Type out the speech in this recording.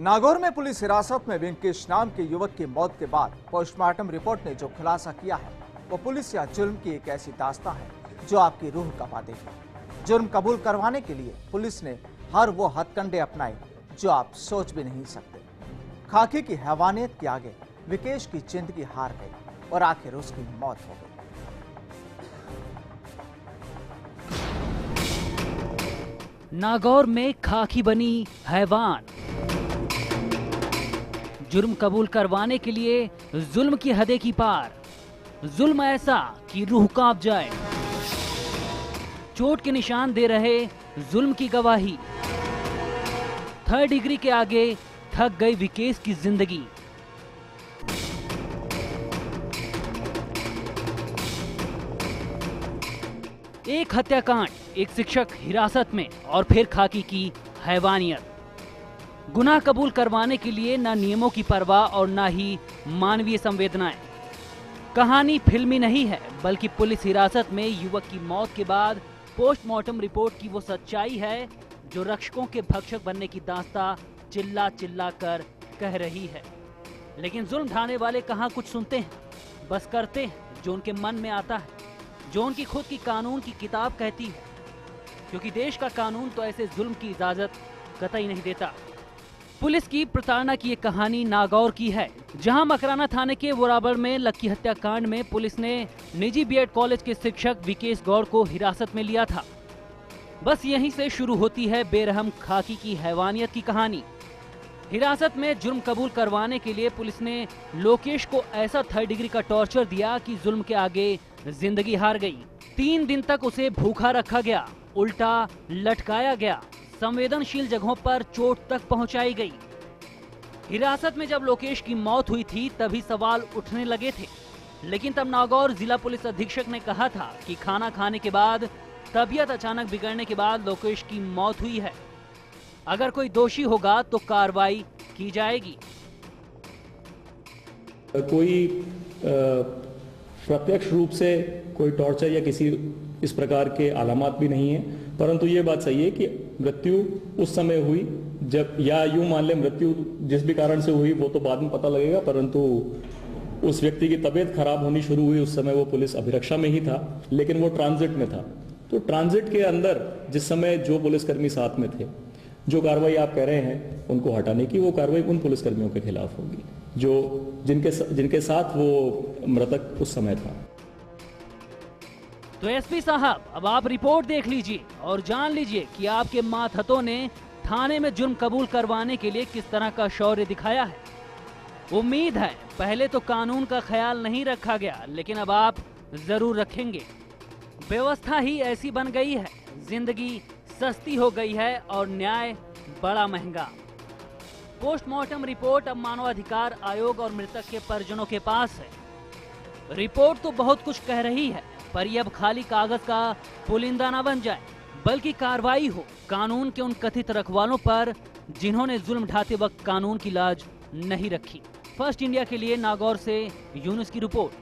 नागौर में पुलिस हिरासत में वेंकटेश नाम के युवक की मौत के बाद पोस्टमार्टम रिपोर्ट ने जो खुलासा किया है वो पुलिस या जुर्म की एक ऐसी दास्तां है जो आपकी रूह कपा देगी। जुर्म कबूल करवाने के लिए पुलिस ने हर वो हथकंडे अपनाए जो आप सोच भी नहीं सकते। खाकी की हैवानियत के आगे विकेश की जिंदगी हार गई और आखिर उसकी मौत हो गई। नागौर में खाकी बनी हैवान। जुर्म कबूल करवाने के लिए जुल्म की हदें की पार। जुल्म ऐसा कि रूह कांप जाए। चोट के निशान दे रहे जुल्म की गवाही। 3rd डिग्री के आगे थक गई विकेश की जिंदगी। एक हत्याकांड, एक शिक्षक हिरासत में और फिर खाकी की हैवानियत। गुनाह कबूल करवाने के लिए न नियमों की परवाह और न ही मानवीय संवेदनाएं। कहानी फिल्मी नहीं है बल्कि पुलिस हिरासत में युवक की मौत के बाद पोस्टमार्टम रिपोर्ट की वो सच्चाई है जो रक्षकों के भक्षक बनने की दास्तां चिल्ला चिल्ला कर कह रही है। लेकिन जुल्म ढाने वाले कहाँ कुछ सुनते हैं, बस करते हैं जो उनके मन में आता है, जो उनकी खुद की कानून की किताब कहती है, क्योंकि देश का कानून तो ऐसे जुल्म की इजाजत कतई नहीं देता। पुलिस की प्रताड़ना की एक कहानी नागौर की है, जहां मकराना थाने के वोराबर में लक्की हत्याकांड में पुलिस ने निजी बीएड कॉलेज के शिक्षक विकेश गौड़ को हिरासत में लिया था। बस यहीं से शुरू होती है बेरहम खाकी की हैवानियत की कहानी। हिरासत में जुर्म कबूल करवाने के लिए पुलिस ने लोकेश को ऐसा 3rd डिग्री का टॉर्चर दिया कि जुल्म के आगे जिंदगी हार गई। 3 दिन तक उसे भूखा रखा गया, उल्टा लटकाया गया, संवेदनशील जगहों पर चोट तक पहुंचाई गई। हिरासत में जब लोकेश की मौत हुई थी तभी सवाल उठने लगे थे, लेकिन तब नागौर जिला पुलिस अधीक्षक ने कहा था कि खाना खाने के बाद तबीयत अचानक बिगड़ने के बाद लोकेश की मौत हुई है। अगर कोई दोषी होगा तो कार्रवाई की जाएगी। कोई प्रत्यक्ष रूप से कोई टॉर्चर या किसी इस प्रकार के अलामत भी नहीं है, परंतु ये बात सही है कि मृत्यु उस समय हुई जब, या यूं मान ले मृत्यु जिस भी कारण से हुई वो तो बाद में पता लगेगा, परंतु उस व्यक्ति की तबीयत खराब होनी शुरू हुई उस समय वो पुलिस अभिरक्षा में ही था, लेकिन वो ट्रांजिट में था। तो ट्रांजिट के अंदर जिस समय जो पुलिसकर्मी साथ में थे, जो कार्रवाई आप कह रहे हैं उनको हटाने की, वो कार्रवाई उन पुलिसकर्मियों के खिलाफ होगी जो जिनके साथ वो मृतक उस समय था। तो एसपी साहब, अब आप रिपोर्ट देख लीजिए और जान लीजिए कि आपके मातहतों ने थाने में जुर्म कबूल करवाने के लिए किस तरह का शौर्य दिखाया है। उम्मीद है पहले तो कानून का ख्याल नहीं रखा गया, लेकिन अब आप जरूर रखेंगे। व्यवस्था ही ऐसी बन गई है, जिंदगी सस्ती हो गई है और न्याय बड़ा महंगा। पोस्टमार्टम रिपोर्ट अब मानवाधिकार आयोग और मृतक के परिजनों के पास है। रिपोर्ट तो बहुत कुछ कह रही है, पर ये अब खाली कागज का पुलिंदा न बन जाए, बल्कि कार्रवाई हो कानून के उन कथित रखवालों पर जिन्होंने जुल्म ढाते वक्त कानून की लाज नहीं रखी। फर्स्ट इंडिया के लिए नागौर से यूनुस की रिपोर्ट।